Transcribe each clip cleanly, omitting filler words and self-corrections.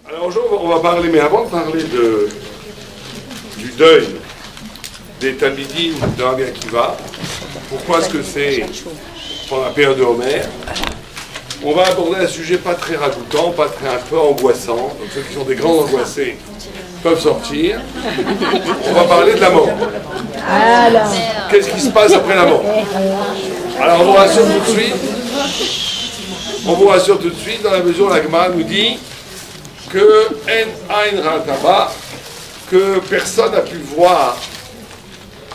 Alors aujourd'hui, on va parler, mais avant de parler du deuil des Talmidim de Rabbi Akiva, pourquoi est-ce que c'est pendant la période de Homer, on va aborder un sujet pas très ragoûtant, pas très un peu angoissant. Donc ceux qui sont des grands angoissés peuvent sortir. On va parler de la mort. Qu'est-ce qui se passe après la mort? Alors on vous rassure tout de suite. On vous rassure tout de suite dans la mesure où la Gemara nous dit que En Ain Rataba, que personne n'a pu voir,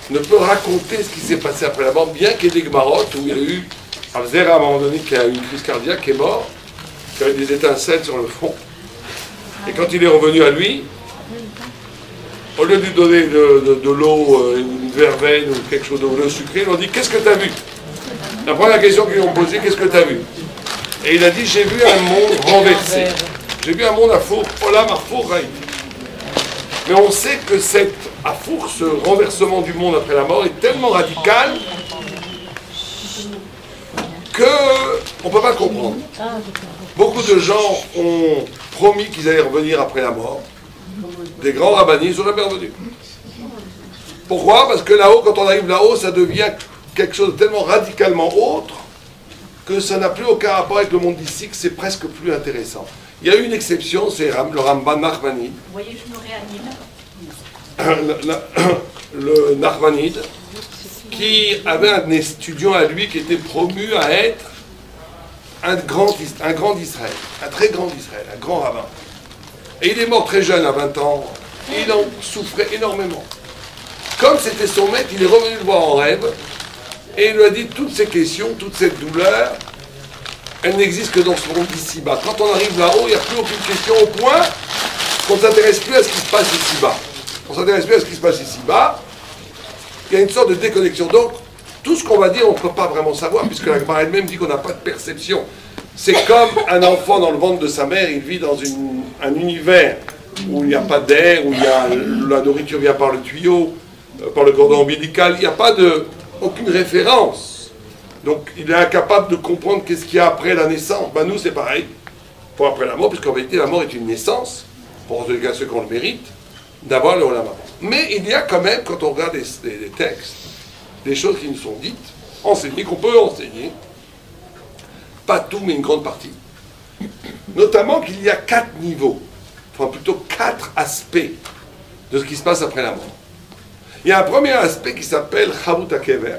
ne peut raconter ce qui s'est passé après la mort, bien qu'il y ait des Gemarotes où il y a eu Avzer à un moment donné qui a eu une crise cardiaque, qui est mort, qui a eu des étincelles sur le front. Et quand il est revenu à lui, au lieu de lui donner de l'eau, une verveine ou quelque chose de sucré, ils lui ont dit « Qu'est-ce que tu as vu ?» La première question qu'ils lui ont posée, « Qu'est-ce que tu as vu ?» Et il a dit « J'ai vu un monde renversé. J'ai vu un monde à four, Olam à four raï. » Mais on sait que cet afour, ce renversement du monde après la mort, est tellement radical qu'on ne peut pas comprendre. Beaucoup de gens ont promis qu'ils allaient revenir après la mort. Des grands rabbinis, ils sont jamais revenus. Pourquoi? Parce que là-haut, quand on arrive là-haut, ça devient quelque chose de tellement radicalement autre que ça n'a plus aucun rapport avec le monde d'ici, que c'est presque plus intéressant. Il y a eu une exception, c'est le Ramban Nachmanide. Vous voyez, je me réanime. Le Nachmanide, qui avait un étudiant à lui qui était promu à être un grand d'Israël, un très grand d'Israël, un grand rabbin. Et il est mort très jeune, à 20 ans, et il en souffrait énormément. Comme c'était son maître, il est revenu le voir en rêve, et il lui a dit toutes ces questions, toute cette douleur, elle n'existe que dans ce monde d'ici-bas. Quand on arrive là-haut, il n'y a plus aucune question au point qu'on ne s'intéresse plus à ce qui se passe ici-bas. On ne s'intéresse plus à ce qui se passe ici-bas. Il y a une sorte de déconnexion. Donc, tout ce qu'on va dire, on ne peut pas vraiment savoir, puisque la Gemara elle-même dit qu'on n'a pas de perception. C'est comme un enfant dans le ventre de sa mère, il vit dans un univers où il n'y a pas d'air, où la nourriture vient par le tuyau, par le cordon ombilical, il n'y a pas aucune référence. Donc, il est incapable de comprendre qu'est-ce qu'il y a après la naissance. Ben, nous, c'est pareil, pour après la mort, puisqu'en vérité, la mort est une naissance, pour ceux qui ont le mérite, d'avoir le Olam Haba. Mais il y a quand même, quand on regarde les textes, des choses qui nous sont dites, enseignées, qu'on peut enseigner, pas tout, mais une grande partie. Notamment qu'il y a 4 niveaux, enfin plutôt 4 aspects de ce qui se passe après la mort. Il y a un premier aspect qui s'appelle Chavut HaKever.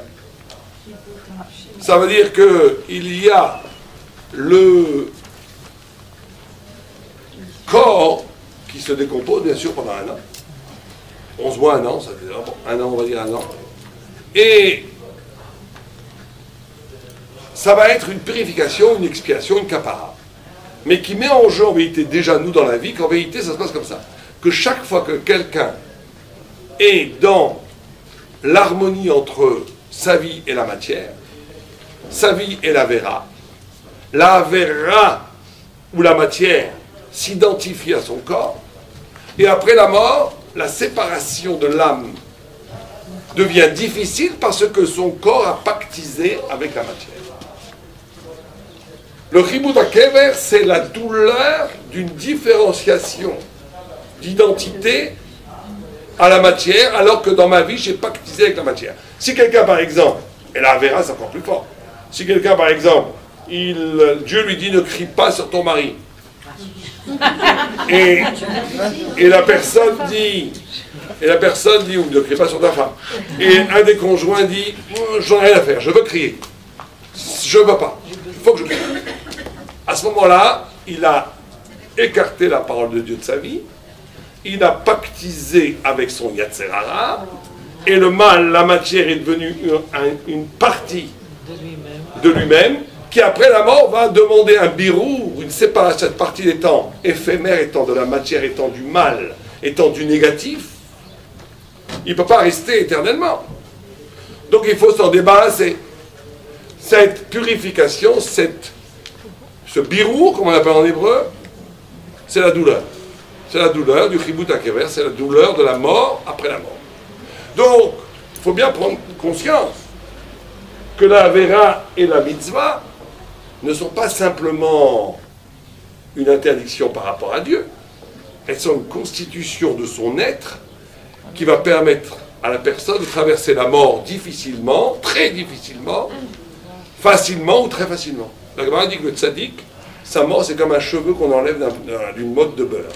Ça veut dire qu'il y a le corps qui se décompose, bien sûr, pendant un an. 11 mois, un an, ça fait un an, on va dire un an. Et ça va être une purification, une expiation, une kapara. Mais qui met en jeu, en vérité, déjà nous dans la vie, qu'en vérité, ça se passe comme ça. Que chaque fois que quelqu'un est dans l'harmonie entre sa vie et la matière, sa vie et la vera ou la matière s'identifie à son corps, et après la mort, la séparation de l'âme devient difficile parce que son corps a pactisé avec la matière. Le Chibut HaKever, c'est la douleur d'une différenciation d'identité à la matière, alors que dans ma vie, j'ai pactisé avec la matière. Si quelqu'un, par exemple, et la vera, c'est encore plus fort, si quelqu'un, par exemple, Dieu lui dit ne crie pas sur ton mari, et la personne dit, ou ne crie pas sur ta femme, et un des conjoints dit j'en ai rien à faire, je veux crier, je ne veux pas, il faut que je crie. À ce moment-là, il a écarté la parole de Dieu de sa vie, il a pactisé avec son Yetzer Hara, et le mal, la matière est devenue une partie de lui-même, qui après la mort va demander un birou, une séparation, cette partie étant éphémère, étant de la matière, étant du mal, étant du négatif, il ne peut pas rester éternellement. Donc il faut s'en débarrasser. Cette purification, ce birou, comme on l'appelle en hébreu, c'est la douleur. C'est la douleur du Chibut HaKever, c'est la douleur de la mort après la mort. Donc, il faut bien prendre conscience que la Avera et la Mitzvah ne sont pas simplement une interdiction par rapport à Dieu, elles sont une constitution de son être qui va permettre à la personne de traverser la mort difficilement, très difficilement, facilement ou très facilement. La Gemara dit que le tzaddik, sa mort, c'est comme un cheveu qu'on enlève d'une motte de beurre.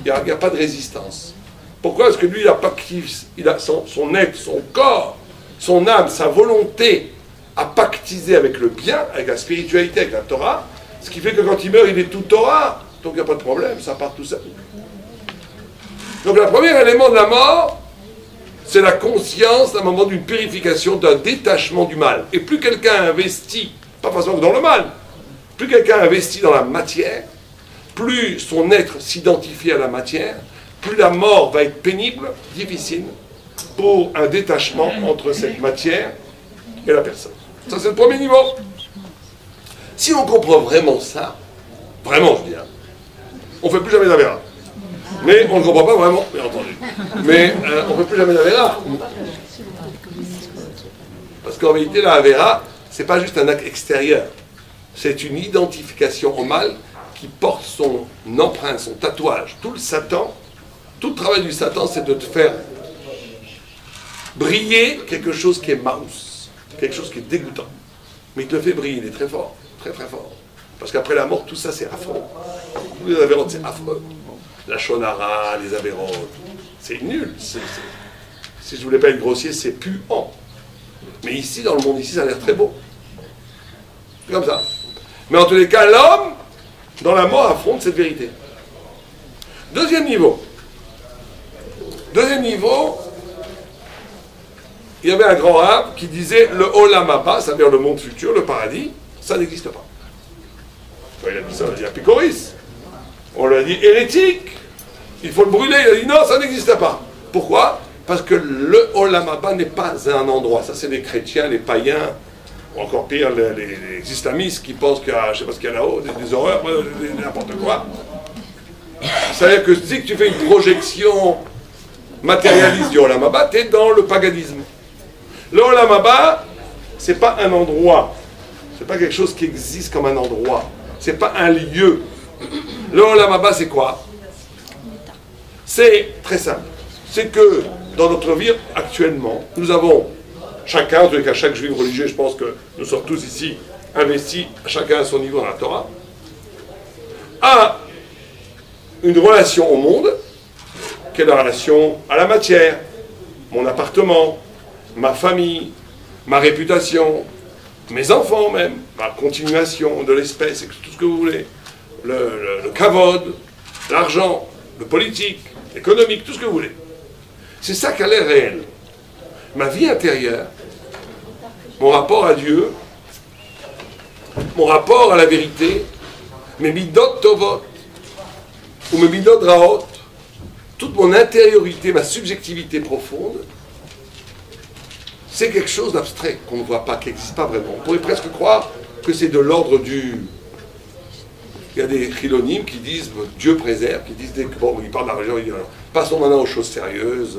Il n'y a pas de résistance. Pourquoi? Parce que lui, il a son être, son corps, son âme, sa volonté à pactiser avec le bien, avec la spiritualité, avec la Torah, ce qui fait que quand il meurt, il est tout Torah. Donc il n'y a pas de problème, ça part tout seul. Donc le premier élément de la mort, c'est la conscience d'un moment d'une purification, d'un détachement du mal. Et plus quelqu'un investit, pas forcément dans le mal, plus quelqu'un investit dans la matière, plus son être s'identifie à la matière, plus la mort va être pénible, difficile, pour un détachement entre cette matière et la personne. Ça, c'est le premier niveau. Si on comprend vraiment ça, vraiment, je dis, hein, on ne fait plus jamais d'Avera. Mais on ne comprend pas vraiment, bien entendu. Mais on ne fait plus jamais d'Avera. Parce qu'en vérité, la Avera, ce n'est pas juste un acte extérieur. C'est une identification au mal qui porte son empreinte, son tatouage. Tout le travail du Satan, c'est de te faire briller quelque chose qui est mouse, quelque chose qui est dégoûtant. Mais il te le fait briller, il est très fort, très très fort. Parce qu'après la mort, tout ça c'est affreux. Les avérotes, c'est affreux. La shonara, les avérotes, c'est nul. Si je ne voulais pas être grossier, c'est puant. Mais ici, dans le monde ici, ça a l'air très beau. C'est comme ça. Mais en tous les cas, l'homme, dans la mort, affronte cette vérité. Deuxième niveau, il y avait un grand arabe qui disait le Olam Haba, c'est-à-dire le monde futur, le paradis, ça n'existe pas. Il a dit ça, il a dit à Picoris. On lui a dit hérétique, il faut le brûler. Il a dit non, ça n'existe pas. Pourquoi? Parce que le Olam Haba n'est pas un endroit. Ça, c'est les chrétiens, les païens, ou encore pire, les islamistes qui pensent qu'il y a, je ne sais pas ce qu'il y a là-haut, des horreurs, n'importe quoi. C'est-à-dire que si tu fais une projection matérialiste du Olam Haba, tu es dans le paganisme. Le Olam Haba, ce n'est pas un endroit. Ce n'est pas quelque chose qui existe comme un endroit. Ce n'est pas un lieu. Le Olam Haba, c'est quoi? C'est très simple. C'est que dans notre vie actuellement, nous avons chacun, en tous les cas chaque juif religieux, je pense que nous sommes tous ici investis, chacun à son niveau dans la Torah, a une relation au monde, qui est la relation à la matière, mon appartement, ma famille, ma réputation, mes enfants même, ma continuation de l'espèce, tout ce que vous voulez, le kavod, l'argent, le politique, l'économique, tout ce que vous voulez. C'est ça qui a l'air réel. Ma vie intérieure, mon rapport à Dieu, mon rapport à la vérité, mes midot tovot, ou mes midot raot, toute mon intériorité, ma subjectivité profonde, c'est quelque chose d'abstrait qu'on ne voit pas, qui n'existe pas vraiment. On pourrait presque croire que c'est de l'ordre du... Il y a des chilonimes qui disent Dieu préserve, qui disent bon, ils parlent d'argent, ils disent passons maintenant aux choses sérieuses,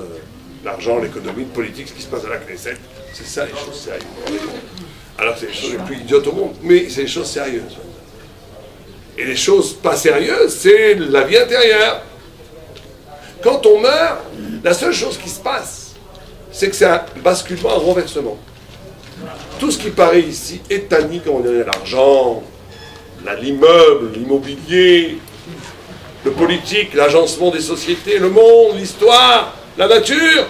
l'argent, l'économie, le politique, ce qui se passe à la Knesset, c'est ça les choses sérieuses. Alors c'est les choses les plus idiotes au monde, mais c'est les choses sérieuses. Et les choses pas sérieuses, c'est la vie intérieure. Quand on meurt, la seule chose qui se passe, c'est que c'est un basculement, un renversement. Tout ce qui paraît ici, étanique, comme on dirait l'argent, l'immeuble, l'immobilier, le politique, l'agencement des sociétés, le monde, l'histoire, la nature,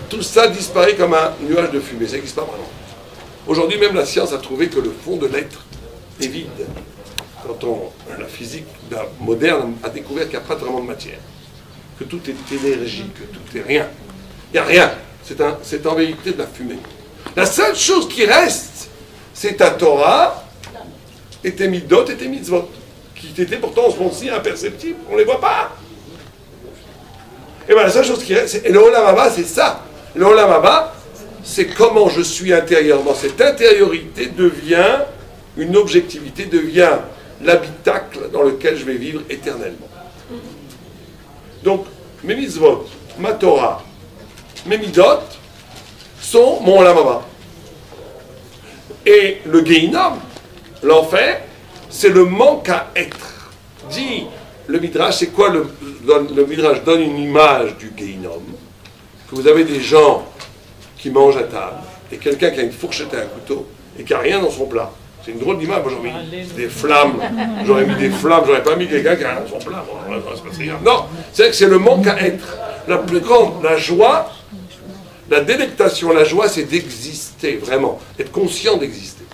tout ça disparaît comme un nuage de fumée, ça n'existe pas vraiment. Aujourd'hui même la science a trouvé que le fond de l'être est vide. Quand la physique moderne a découvert qu'il n'y a pas vraiment de matière, que tout est énergie, que tout est rien. Il n'y a rien. C'est en vérité de la fumée. La seule chose qui reste, c'est ta Torah et tes midot et tes mitzvot, qui étaient pourtant en ce moment-ci imperceptibles. On ne les voit pas. Et bien la seule chose qui reste, et le Olam Haba, c'est ça. Le Olam Haba, c'est comment je suis intérieurement. Cette intériorité devient une objectivité, devient l'habitacle dans lequel je vais vivre éternellement. Donc, mes mitzvot, ma Torah, mes midot sont mon Olam Haba. Et le Gehinnom, l'enfer, c'est le manque à être. Dit le Midrash, c'est quoi le Midrash donne une image du Gehinnom, que vous avez des gens qui mangent à table, et quelqu'un qui a une fourchette et un couteau, et qui n'a rien dans son plat. C'est une drôle d'image, moi j'aurais mis des flammes, j'aurais mis des flammes, j'aurais pas mis quelqu'un qui a rien dans son plat. Non, c'est que c'est le manque à être. La plus grande, la joie, la délectation, la joie, c'est d'exister, vraiment, être conscient d'exister.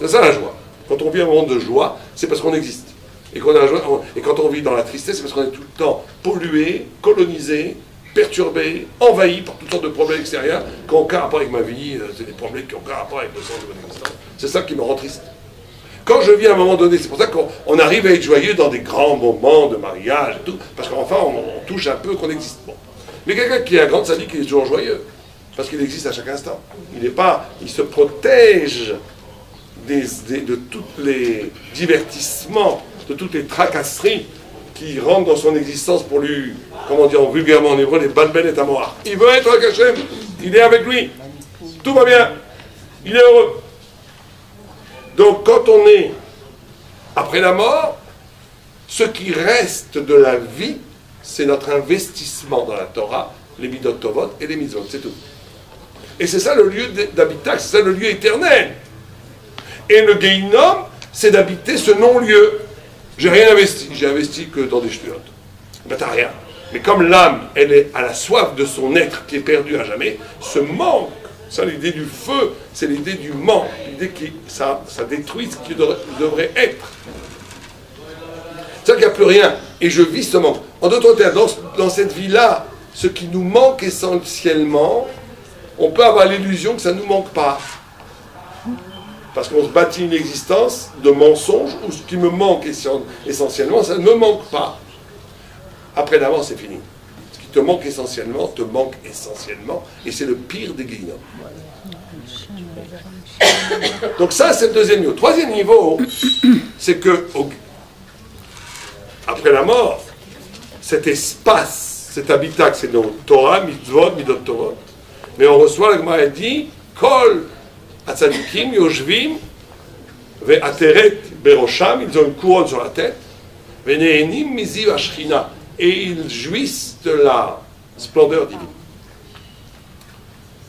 C'est ça la joie. Quand on vit un moment de joie, c'est parce qu'on existe. Et quand on vit dans la tristesse, c'est parce qu'on est tout le temps pollué, colonisé, perturbé, envahi par toutes sortes de problèmes extérieurs qui n'ont aucun rapport avec ma vie, c'est des problèmes qui n'ont aucun rapport avec le sens de mon existence. C'est ça qui me rend triste. Quand je vis à un moment donné, c'est pour ça qu'on arrive à être joyeux dans des grands moments de mariage et tout, parce qu'enfin on touche un peu qu'on existe. Bon. Mais quelqu'un qui est un grand sadique, il est toujours joyeux, parce qu'il existe à chaque instant. Il se protège de tous les divertissements, de toutes les tracasseries qui rentrent dans son existence pour lui, comment dire vulgairement en hébreu, les balbel et amoar. Il veut être avec Hachem, il est avec lui, tout va bien, il est heureux. Donc quand on est après la mort, ce qui reste de la vie, c'est notre investissement dans la Torah, les midot tovot et les mitzvot, c'est tout. Et c'est ça le lieu d'habitat, c'est ça le lieu éternel. Et le Gehinnom, c'est d'habiter ce non-lieu. J'ai rien investi, j'ai investi que dans des ch'tiotes. Ben t'as rien. Mais comme l'âme, elle est à la soif de son être qui est perdu à jamais, ce manque, ça l'idée du feu, c'est l'idée du manque, l'idée que ça détruit ce qui devrait être. C'est-à-dire qu'il n'y a plus rien, et je vis ce manque. En d'autres termes, dans cette vie-là, ce qui nous manque essentiellement, on peut avoir l'illusion que ça ne nous manque pas. Parce qu'on se bâtit une existence de mensonges où ce qui me manque essentiellement, ça ne me manque pas. Après l'avant, c'est fini. Ce qui te manque essentiellement, et c'est le pire des Gehinnom. Donc ça, c'est le deuxième niveau. Troisième niveau, c'est que après la mort, cet espace, cet habitat, c'est nos Torah, mitzvot, midot tovot, mais on reçoit, la Gemara dit, Kol Atzadikim, Yoshvim, Ve'ateret Berosham, ils ont une couronne sur la tête, Ve'nehenim Miziv Ashchina, et ils jouissent de la splendeur divine.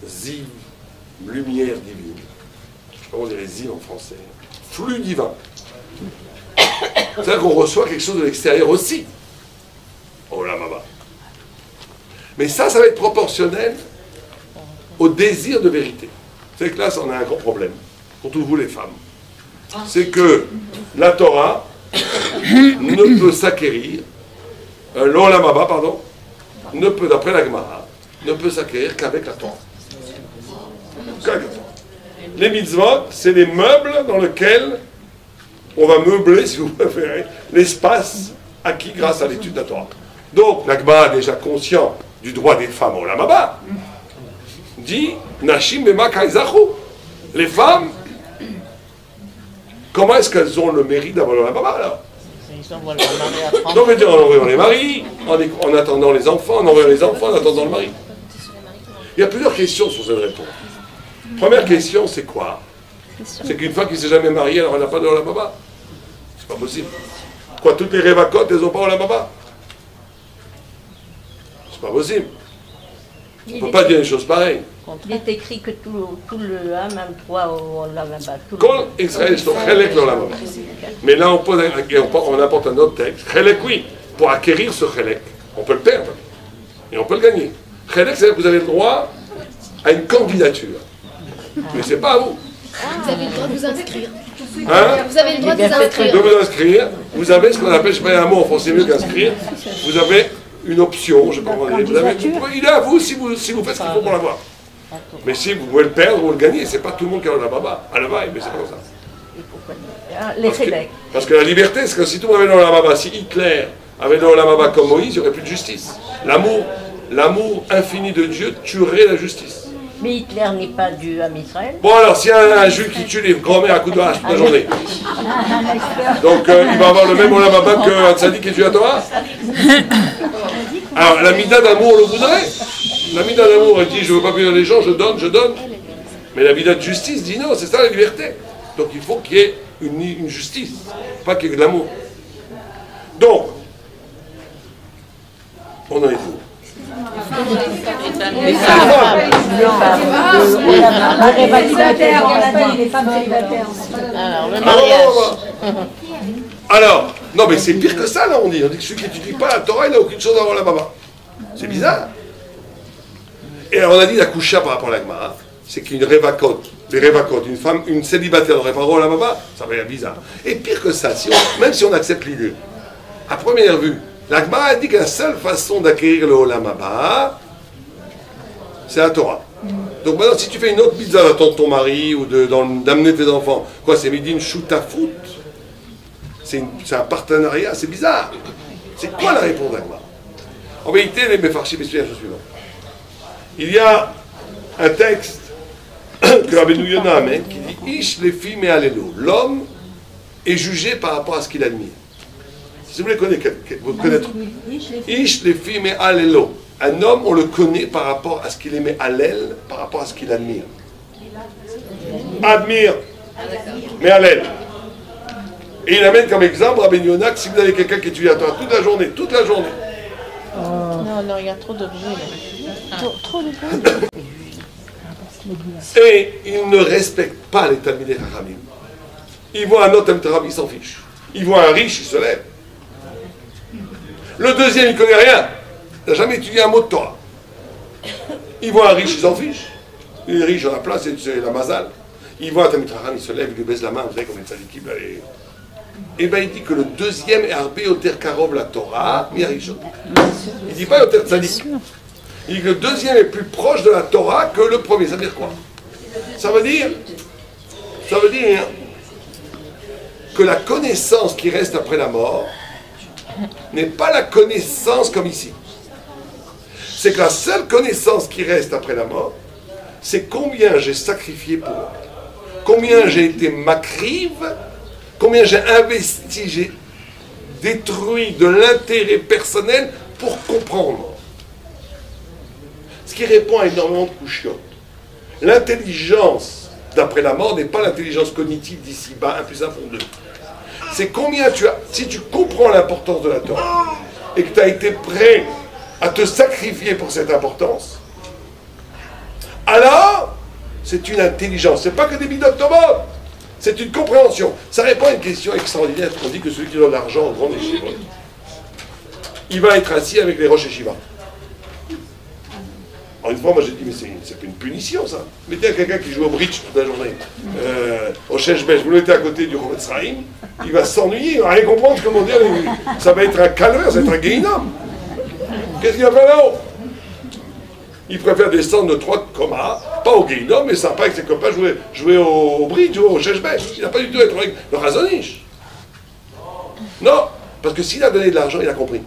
Ziv, lumière divine. Je ne sais pas comment on dirait Ziv en français. Flux divin. C'est-à-dire qu'on reçoit quelque chose de l'extérieur aussi. Oh là, maman. Mais ça va être proportionnel au désir de vérité. C'est que là, on a un grand problème, pour tous vous les femmes. C'est que la Torah ne peut s'acquérir, l'Olam Haba, pardon, ne peut, d'après la Gemara, ne peut s'acquérir qu'avec la Torah. Les mitzvot, c'est les meubles dans lesquels on va meubler, si vous préférez, l'espace acquis grâce à l'étude de la Torah. Donc, la Gemara, déjà conscient du droit des femmes au Olam Haba, dit Nashim Bema Kaizachu. Les femmes, comment est-ce qu'elles ont le mérite d'avoir le Olam Haba alors? Donc, on en envoyant les maris, en attendant les enfants, en envoyant les enfants, en attendant le mari. Il y a plusieurs questions sur cette réponse. Première question, c'est quoi? C'est qu'une femme qui ne s'est jamais mariée, alors elle n'a pas de Olam Haba. C'est pas possible. Quoi, toutes les révacotes, elles n'ont pas Olam Haba? C'est pas possible. On ne peut pas dire une chose pareille. Il est écrit que tout le âme a le droit au Olam Haba. Kol Israël sont chelek l'Olam Haba. Mais là, on apporte un autre texte. Chelek, oui. Pour acquérir ce chelek, on peut le perdre. Et on peut le gagner. Chelek, c'est-à-dire que vous avez le droit à une candidature. Mais ce n'est pas à vous. Vous avez le droit de vous inscrire. Hein? Vous avez le droit de vous inscrire. De vous inscrire. Vous avez ce qu'on appelle, je ne sais pas un mot en français mieux qu'inscrire. Vous avez une option, je ne sais pas comment dire. Il est à vous si vous faites ce qu'il faut pour l'avoir. Mais si vous pouvez le perdre ou le gagner, c'est pas tout le monde qui a le Baba. À la vaille, mais c'est comme ça. Les Québec. Parce que la liberté, c'est que si tout le monde avait le Baba, si Hitler avait le Baba comme Moïse, il n'y aurait plus de justice. L'amour infini de Dieu tuerait la justice. Mais Hitler n'est pas dû à Israël. Bon alors, s'il y a un juif qui tue les grands-mères à coups de hache toute la journée, donc il va avoir le même Olam Haba qu'un tzaddik qui tue la Torah. Alors, la mida d'amour le voudrait. La mida d'amour, elle dit, je ne veux pas punir les gens, je donne. Mais la mida de justice dit non, c'est ça la liberté. Donc il faut qu'il y ait une justice, pas qu'il y ait de l'amour. Donc, Les femmes. Alors, le mariage. Alors, non mais c'est pire que ça là, on dit que celui qui n'étudie pas la Torah, il n'a aucune chose avant la Baba. C'est bizarre. Et alors on a dit la Kusha par rapport à la Gemara, c'est qu'une révacote, une femme, une célibataire n'aurait pas droit à la Baba, ça va être bizarre. Et pire que ça, même si on accepte l'idée, à première vue, la Gemara dit que la seule façon d'acquérir le Olam Haba, c'est la Torah. Donc maintenant, si tu fais une autre pizza d'attendre ton mari ou d'amener tes enfants, quoi, c'est Midin Shutafut, c'est un partenariat, c'est bizarre. C'est quoi la réponse d'Agma? En vérité, les Mefarshim expliquent la chose suivante. Il y a un texte que Rabbeinu Yonah amène qui dit Ish lefi me'alelo. L'homme est jugé par rapport à ce qu'il admire. Si vous voulez connaître, Ish lefi me'alelo. Un homme, on le connaît par rapport à ce qu'il aimait Hallel, par rapport à ce qu'il admire. Admire, mais Hallel. Et il amène comme exemple Rabbeinu Yonah que si vous avez quelqu'un qui étudie la Torah toute la journée, Non, il y a trop d'objets là. Trop de et il ne respecte pas les Talmidei Chachamim. Il voit un autre Talmidei Chachamim, il s'en fiche. Il voit un riche, il se lève. Le deuxième, il ne connaît rien. Il n'a jamais étudié un mot de Torah. Il voit un riche, il s'en fiche. Il est riche dans la place, c'est la mazal. Il voit un Talmidei Chachamim, il se lève, il lui baise la main, vous savez combien de tzadikim là. Et bien il dit que le deuxième est Arbe Yoter Karov la Torah, Miarishon. Il ne dit pas Yoter Tzadik. Il dit que le deuxième est plus proche de la Torah que le premier. Ça veut dire quoi? Ça veut dire que la connaissance qui reste après la mort n'est pas la connaissance comme ici. C'est que la seule connaissance qui reste après la mort, c'est combien j'ai sacrifié pour, combien j'ai été makriv, combien j'ai investi, j'ai détruit de l'intérêt personnel pour comprendre. Ce qui répond à énormément de couchiottes. L'intelligence d'après la mort n'est pas l'intelligence cognitive d'ici-bas, 1 plus 1 font 2. C'est combien tu as, si tu comprends l'importance de la Torah et que tu as été prêt à te sacrifier pour cette importance, alors c'est une intelligence. C'est pas que des bidotes tomotes. C'est une compréhension. Ça répond à une question extraordinaire. On dit que celui qui donne l'argent au grand yeshiva, il va être assis avec les roches yeshiva. Alors une fois, moi j'ai dit, mais c'est une punition ça. Mettez quelqu'un qui joue au bridge toute la journée, au Sheshbesh, vous le mettez à côté du Chovetz Chaim, il va s'ennuyer, il va rien comprendre, comment dire, ça va être un calvaire, ça va être un guéhinam. Qu'est-ce qu'il va faire là-haut? Il préfère descendre de 3 comas, pas au guéhinam, mais sympa avec ses copains, jouer au bridge ou au Sheshbesh. Il n'a pas du tout à être avec le Razonich. Non, parce que s'il a donné de l'argent, il a compris.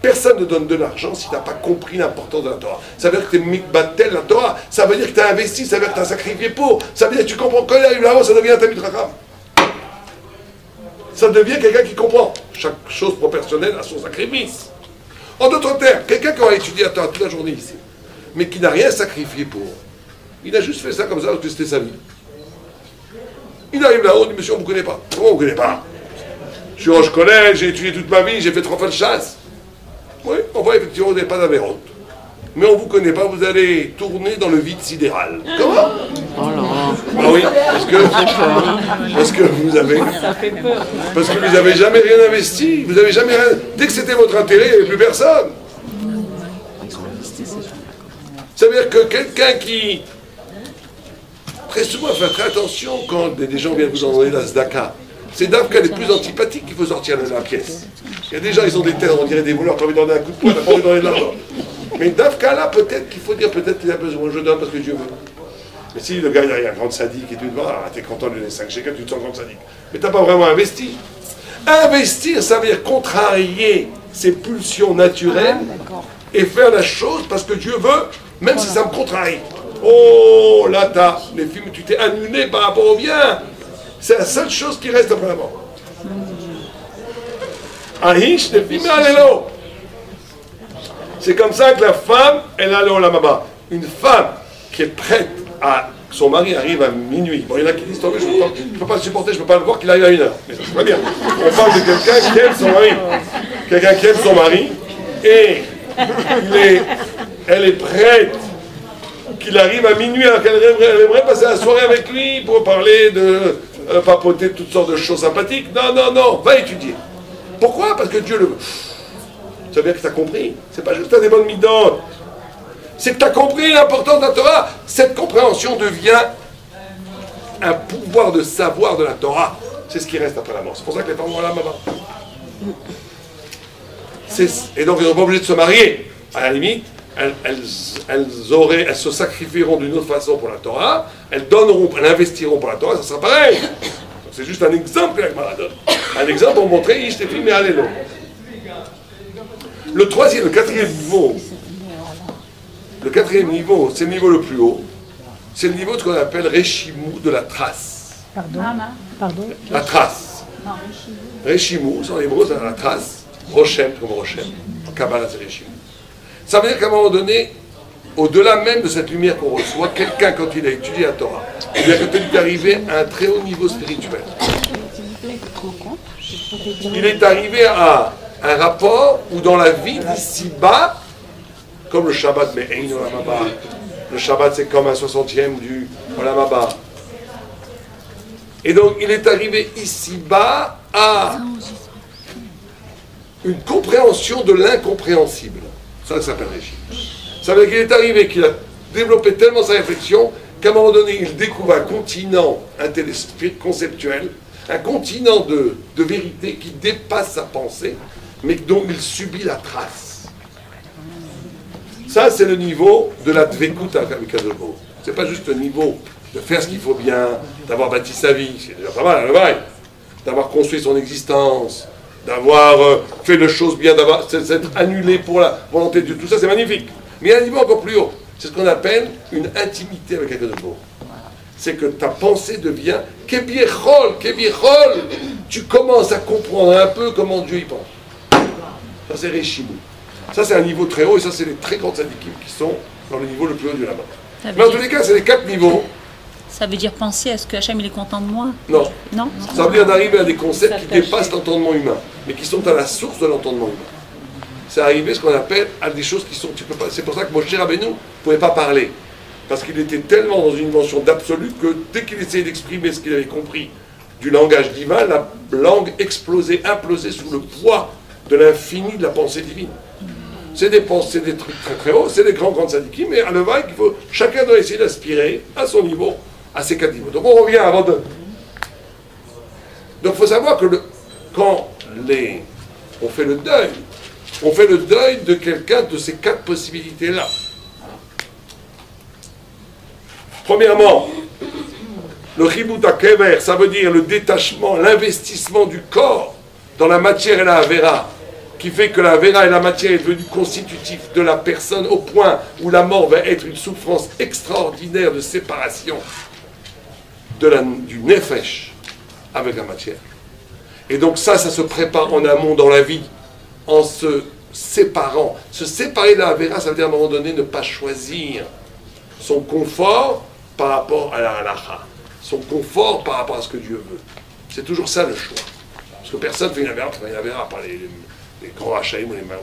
Personne ne donne de l'argent si tu n'as pas compris l'importance de la Torah. Ça veut dire que tu es mikbatel la Torah. Ça veut dire que tu as investi, ça veut dire que tu as sacrifié pour. Ça veut dire que tu comprends quand il arrive là-haut, ça devient un Talmid Chacham. Ça devient quelqu'un qui comprend. Chaque chose proportionnelle à son sacrifice. En d'autres termes, quelqu'un qui aura étudié la Torah toute la journée ici, mais qui n'a rien sacrifié pour, il a juste fait ça comme ça parce que c'était sa vie. Il arrive là-haut, il dit, monsieur, on ne vous connaît pas. Comment on ne vous connaît pas? Je suis Roche Collège, j'ai étudié toute ma vie, j'ai fait 3 fois de chasse. Oui, on voit effectivement, vous n'avez pas d'avérote. Mais on ne vous connaît pas, vous allez tourner dans le vide sidéral. Comment? Oh là. Ah oui, parce que vous avez... Parce que vous n'avez jamais rien investi, vous n'avez jamais rien... Dès que c'était votre intérêt, il n'y avait plus personne. Ça veut dire que quelqu'un qui... Très souvent, faites très attention quand des gens viennent vous en donner la tzedaka. C'est Davka les plus antipathiques qu'il faut sortir de la pièce. Il y a des gens, ils ont des têtes, on dirait des voleurs qui ont envie de donner un coup de poing, qui ont envie de donner de l'argent. Mais Davka là, peut-être qu'il faut dire, peut-être qu'il a besoin, je donne parce que Dieu veut. Mais si le gars, il a un grand sadique et tout, t'es content de donner 5 shekels, tu te sens grand sadique. Mais t'as pas vraiment investi. Investir, ça veut dire contrarier ses pulsions naturelles et faire la chose parce que Dieu veut, même si ça me contrarie. Oh, là, les films, tu t'es annulé par rapport au bien. C'est la seule chose qui reste après la mort. Ahish ne filme allélo. C'est comme ça que la femme, elle a l'olam haba. Une femme qui est prête à... Son mari arrive à minuit. Bon, il y en a qui disent, je ne peux pas le supporter, je ne peux pas le voir qu'il arrive à 1h. Mais ça, c'est pas bien. On parle de quelqu'un qui aime son mari. Quelqu'un qui aime son mari. Et elle est prête, qu'il arrive à minuit, alors qu'elle aimerait passer la soirée avec lui pour parler de papoter toutes sortes de choses sympathiques. Non, non, non, va étudier. Pourquoi? Parce que Dieu le veut. Ça veut dire que tu as compris. C'est pas juste que tu as des bonnes midotes. C'est que tu as compris l'importance de la Torah. Cette compréhension devient un pouvoir de savoir de la Torah. C'est ce qui reste après la mort. C'est pour ça que les femmes vont là, maman. Et donc, elles sont pas obligées de se marier. À la limite, elles se sacrifieront d'une autre façon pour la Torah. Elles donneront, elles investiront pour la Torah. Ça sera pareil. C'est juste un exemple que la Gemara donne. Un exemple pour montrer Ish Tefim mais Allélo. Le quatrième niveau, c'est le niveau le plus haut. C'est le niveau de ce qu'on appelle Reshimou de la trace. Pardon. La trace. Reshimou, c'est en hébreu, c'est la trace. Roshem, comme Roshem. En Kabbalah, c'est Reshimou. Ça veut dire qu'à un moment donné, au-delà même de cette lumière qu'on reçoit, quelqu'un, quand il a étudié la Torah, il a peut-être arrivé à un très haut niveau spirituel. Il est arrivé à un rapport où dans la vie d'ici-bas, comme le Shabbat, mais Ein Olam Haba, le Shabbat c'est comme un 60e du Olam Haba. Et donc il est arrivé ici-bas à une compréhension de l'incompréhensible. Ça s'appelle Régime. Ça veut dire qu'il est arrivé, qu'il a développé tellement sa réflexion qu'à un moment donné, il découvre un continent conceptuel, un continent de vérité qui dépasse sa pensée, mais dont il subit la trace. Ça, c'est le niveau de la dvekut avec Kadobo. C'est pas juste le niveau de faire ce qu'il faut bien, d'avoir bâti sa vie, c'est déjà pas mal, le bail, d'avoir construit son existence, d'avoir fait les choses bien, d'avoir s'être annulé pour la volonté de Dieu. Tout ça, c'est magnifique. Mais il y a un niveau encore plus haut. C'est ce qu'on appelle une intimité avec Kadobo. C'est que ta pensée devient Kebiechol. Tu commences à comprendre un peu comment Dieu y pense. Ça, c'est Reshimou. Ça, c'est un niveau très haut, et ça, c'est les très grandes sadikim qui sont dans le niveau le plus haut du Lama. Mais en tous les cas, c'est les 4 niveaux. Ça veut dire penser à ce que Hachem il est content de moi? Non. Non. Ça veut dire d'arriver à des concepts qui dépassent l'entendement humain, mais qui sont à la source de l'entendement humain. C'est arriver ce qu'on appelle à des choses qui sont... Tu peux pas, c'est pour ça que Moshe Rabbeinu ne pouvait pas parler. Parce qu'il était tellement dans une dimension d'absolu que dès qu'il essayait d'exprimer ce qu'il avait compris du langage divin, la langue explosait, implosait sous le poids de l'infini de la pensée divine. C'est des pensées, des trucs très très hauts, c'est des grands sadikim, mais à le vague, chacun doit essayer d'aspirer à son niveau, à ses 4 niveaux. Donc on revient avant de... Donc il faut savoir que quand on fait le deuil de quelqu'un de ces 4 possibilités-là. Premièrement, le chibut hakever, ça veut dire le détachement, l'investissement du corps dans la matière et la avera, qui fait que la avera et la matière est devenue constitutive de la personne au point où la mort va être une souffrance extraordinaire de séparation du nefesh avec la matière. Et donc ça se prépare en amont dans la vie, en se séparant. Se séparer de la avera, ça veut dire à un moment donné ne pas choisir son confort par rapport à la halacha, son confort par rapport à ce que Dieu veut. C'est toujours ça le choix. Parce que personne ne fait une avera par les grands rachaïm ou les mains.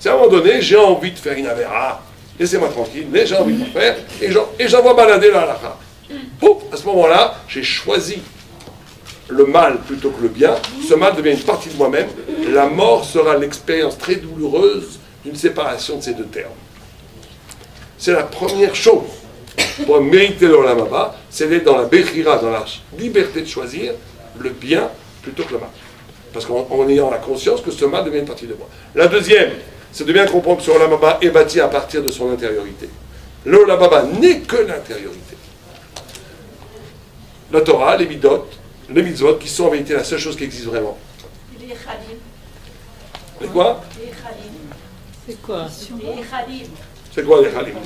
C'est à un moment donné, j'ai envie de faire une avera, laissez-moi tranquille, mais j'ai envie de le faire, et j'envoie balader la halacha. Pouf, à ce moment-là, j'ai choisi le mal plutôt que le bien. Ce mal devient une partie de moi-même. La mort sera l'expérience très douloureuse d'une séparation de ces 2 termes. C'est la première chose pour mériter l'Olam Haba, c'est d'être dans la Bechira, dans la liberté de choisir le bien plutôt que le mal. Parce qu'en ayant la conscience que ce mal devient une partie de moi. La deuxième, c'est de bien comprendre que ce Olam Haba est bâti à partir de son intériorité. L'Olam Haba n'est que l'intériorité. La Torah, les midot, les mitzvot, qui sont en vérité la seule chose qui existe vraiment. Les Echadim. C'est quoi? Les Echadim. C'est quoi? Les Echadim. C'est quoi les Khalim?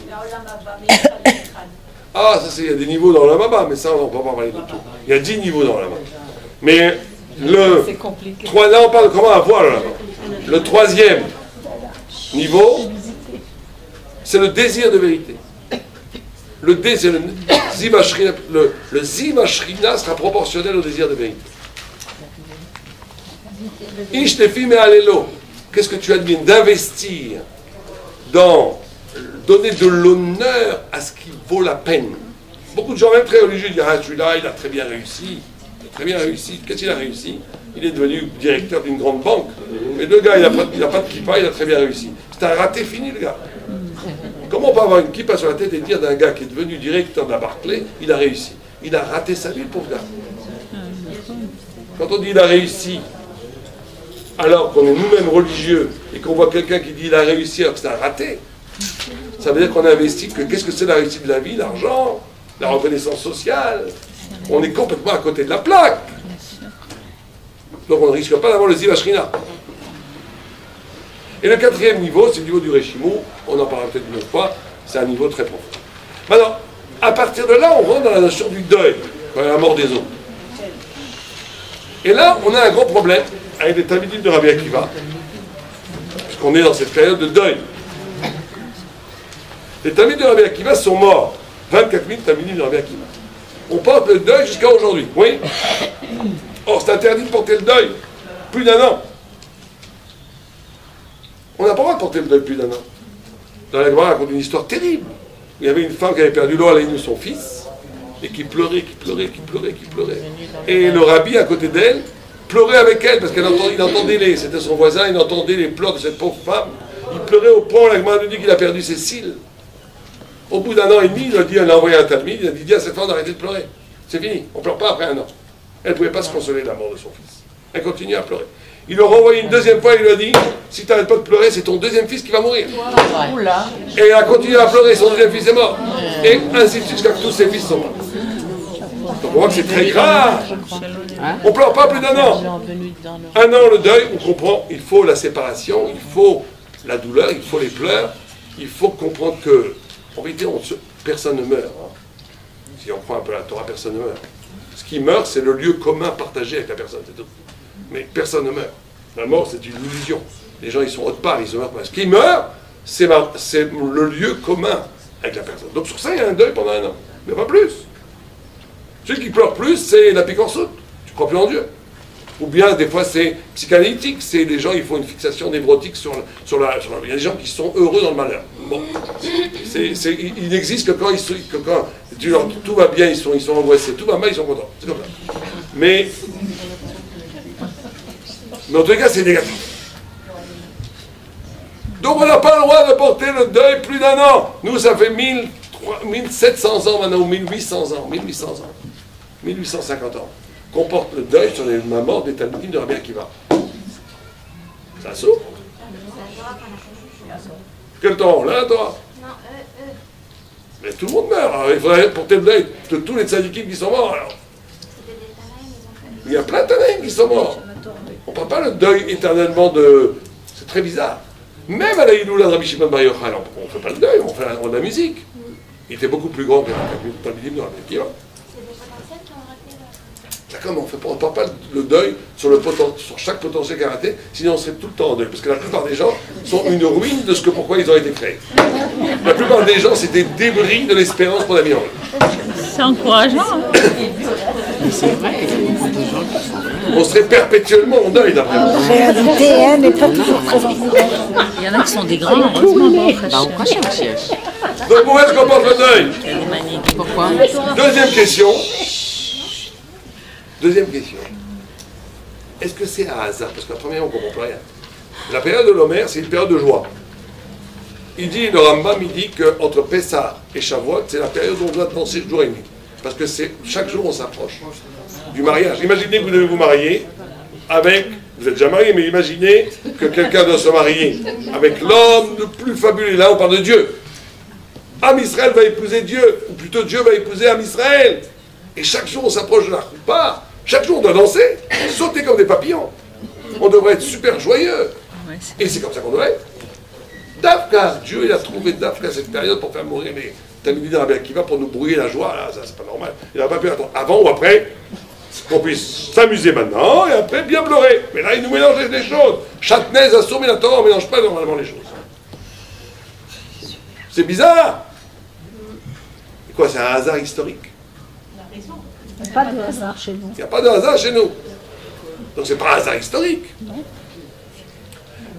Ah, ça c'est, il y a des niveaux dans l'Olam Haba, mais ça on ne va pas parler de tout. Il y a 10 niveaux dans l'Olam Haba. Mais c'est compliqué. Là on parle de comment avoir l'Olam Haba. Le 3e niveau, c'est le désir de vérité. Le Ziva Shrina sera proportionnel au désir de vérité. Ish Tefim et Alelo. Qu'est-ce que tu admires d'investir dans donner de l'honneur à ce qui vaut la peine. Beaucoup de gens, même très religieux, disent « Ah, celui-là, il a très bien réussi. Il a très bien réussi. Qu'est-ce qu'il a réussi? Il est devenu directeur d'une grande banque. Mais le gars, il n'a pas de kippa, il a très bien réussi. C'est un raté fini, le gars. Comment on peut avoir une kippa sur la tête et dire d'un gars qui est devenu directeur de la Barclay, il a réussi? Il a raté sa vie, le pauvre gars. Quand on dit il a réussi, alors qu'on est nous-mêmes religieux et qu'on voit quelqu'un qui dit il a réussi alors que c'est un raté, ça veut dire qu'on investit que qu'est-ce que c'est la réussite de la vie? L'argent, la reconnaissance sociale. On est complètement à côté de la plaque. Donc on ne risque pas d'avoir le Zivashrina. Et le quatrième niveau, c'est le niveau du Reshimou. On en parlera peut-être une autre fois. C'est un niveau très profond. Maintenant, à partir de là, on rentre dans la notion du deuil, quand il y a la mort des autres. Et là, on a un gros problème avec les Talmidim de Rabbi Akiva, puisqu'on est dans cette période de deuil. Les Talmidim de Rabbi Akiva sont morts. 24 000 Talmidim de Rabbi Akiva. On porte le deuil jusqu'à aujourd'hui. Oui. Or, c'est interdit de porter le deuil plus d'un an. On n'a pas le droit de porter le deuil plus d'un an. Dans la Gemara, on raconte une histoire terrible. Il y avait une femme qui avait perdu l'eau à la ligne de son fils, et qui pleurait. Et le rabbi, à côté d'elle, pleurait avec elle, parce qu'il entendait c'était son voisin, il entendait les pleurs de cette pauvre femme. Il pleurait au point où la Gemara nous dit qu'il a perdu ses cils. Au bout d'un an et demi, il a envoyé un talmide, il a dit, dis à cette femme d'arrêter de pleurer. C'est fini, on ne pleure pas après un an. Elle ne pouvait pas se consoler de la mort de son fils. Elle continue à pleurer. Il l'a renvoyé une deuxième fois, il lui a dit, si tu n'arrêtes pas de pleurer, c'est ton deuxième fils qui va mourir. Et elle a continué à pleurer, son deuxième fils est mort. Et ainsi de suite, jusqu'à que tous ses fils sont morts. Donc on voit que c'est très grave. On ne pleure pas plus d'un an. Un an, le deuil, on comprend, il faut la séparation, il faut la douleur, il faut les pleurs, il faut comprendre que, en vérité, personne ne meurt. Si on croit un peu à la Torah, personne ne meurt. Ce qui meurt, c'est le lieu commun partagé avec la personne, c'est tout. Mais personne ne meurt. La mort, c'est une illusion. Les gens, ils sont autre part, ils se meurent pas. Ce qui meurt, c'est le lieu commun avec la personne. Donc sur ça, il y a un deuil pendant un an. Mais pas plus. Celui qui pleure plus, c'est la pique en saute. Tu crois plus en Dieu. Ou bien, des fois, c'est psychanalytique. C'est les gens, ils font une fixation névrotique sur la... Il y a des gens qui sont heureux dans le malheur. Bon. Il n'existe que quand tout va bien, ils sont angoissés. Tout va mal, ils sont contents. C'est comme ça. Mais en tout cas, c'est négatif. Donc on n'a pas le droit de porter le deuil plus d'un an. Nous, ça fait 1700 ans maintenant, ou 1800 ans, 1850 ans, qu'on porte le deuil sur la mort des Talmudim de Rabbi Akiva. Ça s'ouvre. Quel temps? Là, toi? Mais tout le monde meurt. Alors, il faudrait porter le deuil de tous les tzadikim qui sont morts. Alors. Il y a plein de Tanaïm qui sont morts. On ne parle pas le deuil éternellement de... C'est très bizarre. Même à la Hiloula de Rabbi Shimon Bar Yochai, on ne fait pas le deuil, on fait de la musique. Il était beaucoup plus grand que le Talmidim de Rabbi Akiva. D'accord, mais on ne parle pas le deuil sur chaque potentiel karaté, sinon on serait tout le temps en deuil. Parce que la plupart des gens sont une ruine de pourquoi ils ont été créés. La plupart des gens, c'est des débris de l'espérance pour la vie en vie. C'est encourageant. C'est vrai, il y a beaucoup de gens qui sont... On serait perpétuellement en deuil d'après moi. La réalité n'est pas toujours présente. Il y en a qui sont des grands, heureusement. Bah, on croit aussi. Donc où est-ce qu'on porte le deuil? Pourquoi? Deuxième question. Est-ce que c'est un hasard? Parce que la première, on ne comprend plus rien. La période de l'Omer, c'est une période de joie. Le Rambam, il dit qu'entre Pessah et Shavuot, c'est la période où on doit danser jour et nuit. Parce que chaque jour, on s'approche du mariage. Imaginez que vous devez vous marier avec... Vous êtes déjà marié, mais imaginez que quelqu'un doit se marier avec l'homme le plus fabuleux. Là, on parle de Dieu. Am Israël va épouser Dieu, ou plutôt Dieu va épouser Am Israël. Et chaque jour, on s'approche de la choupa. Chaque jour, on doit danser, sauter comme des papillons. On devrait être super joyeux. Et c'est comme ça qu'on devrait être. Dafka, Dieu, il a trouvé Dafka cette période pour faire mourir les Talmudim de Rabbi Akiva pour nous brouiller la joie. Là, ça, c'est pas normal. Il n'a pas pu attendre avant ou après qu'on puisse s'amuser maintenant et après bien pleurer. Mais là, il nous mélange les choses. Chatnez, Assour, Minator, on ne mélange pas normalement les choses. C'est bizarre. Et quoi, c'est un hasard historique? Il n'y a pas de hasard chez nous. Il n'y a pas de hasard chez nous. Donc c'est pas un hasard historique.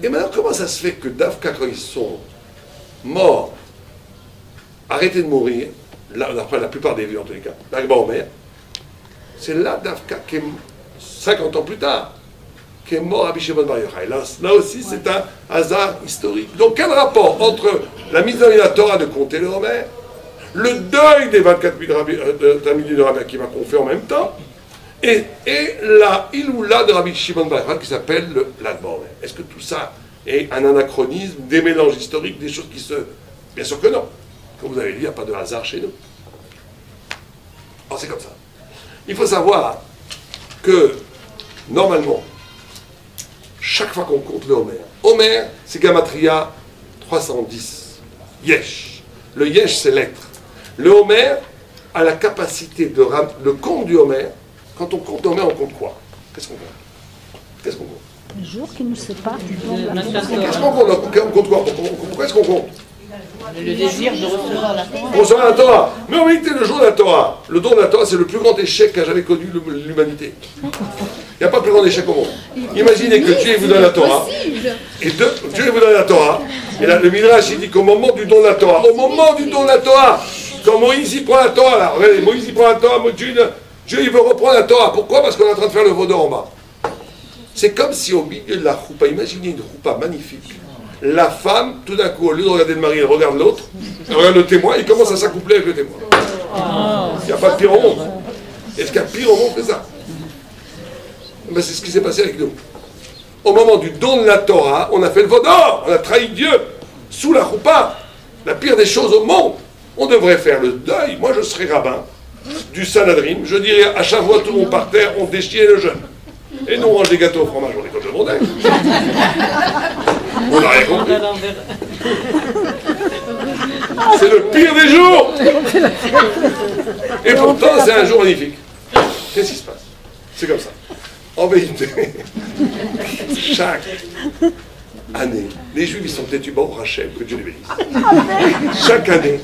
Et maintenant, comment ça se fait que Dafka, quand ils sont morts arrêté de mourir, là, d'après la plupart des vues en tous les cas, l'Akba Omer, c'est là Dafka qui est 50 ans plus tard, qui est mort à Shimon Bar Yochai. Là aussi, c'est un hasard historique. Donc, quel rapport entre la mise en œuvre de la Torah de compter le Homer, le deuil des 24 000 Talmidim de Rabbi Akiva qu'on fait en même temps, et la Iloula de Rabbi Shimon Bar Yochai qui s'appelle l'Akba Omer. Est-ce que tout ça est un anachronisme, des mélanges historiques, des choses qui se... Bien sûr que non. Comme vous avez dit, il n'y a pas de hasard chez nous. Alors, c'est comme ça. Il faut savoir que, normalement, chaque fois qu'on compte le Homer, c'est Gamatria 310. Yesh. Le Yesh, c'est l'être. Le Homer a la capacité de... Le compte du Homer, quand on compte le Homer, on compte quoi? Qu'est-ce qu'on compte? Qu'est-ce qu'on compte? Le jour qui nous sépare du don de la Qu'est-ce qu'on compte? On compte quoi? Pourquoi est-ce qu'on compte? Le désir de recevoir la Torah. Recevoir la Torah. Mais en réalité, le jour de la Torah, le don de la Torah, c'est le plus grand échec qu'a jamais connu l'humanité. Il n'y a pas de plus grand échec au monde. Imaginez que Dieu vous donne la Torah. Et Dieu vous donne la Torah. Et là, le Midrash, il dit qu'au moment du don de la Torah, au moment du don de la Torah, quand Moïse y prend la Torah, là, regardez, Moïse y prend la Torah, Dieu il veut reprendre la Torah. Pourquoi? Parce qu'on est en train de faire le vaudor en bas. C'est comme si au milieu de la choupa, imaginez une choupa magnifique. La femme, tout d'un coup, au lieu de regarder le mari, elle regarde l'autre, elle regarde le témoin, il commence à s'accoupler avec le témoin. Il n'y a pas de pire au monde. Est-ce qu'il y a pire au monde que ça? Ben, c'est ce qui s'est passé avec nous. Au moment du don de la Torah, on a fait le vaudor, on a trahi Dieu, sous la choupa, la pire des choses au monde. On devrait faire le deuil. Moi, je serais rabbin du Sanhadrin, je dirais à chaque fois tout le monde par terre, on déchire le jeûne. Et nous, on range des gâteaux au fromage, on récolte le mondain. On n'a rien compris. C'est le pire des jours. Et pourtant, c'est un jour magnifique. Qu'est-ce qui se passe? C'est comme ça. En vérité, chaque année, les Juifs, ils sont têtus, bon, Rachel, que Dieu les bénisse. Chaque année,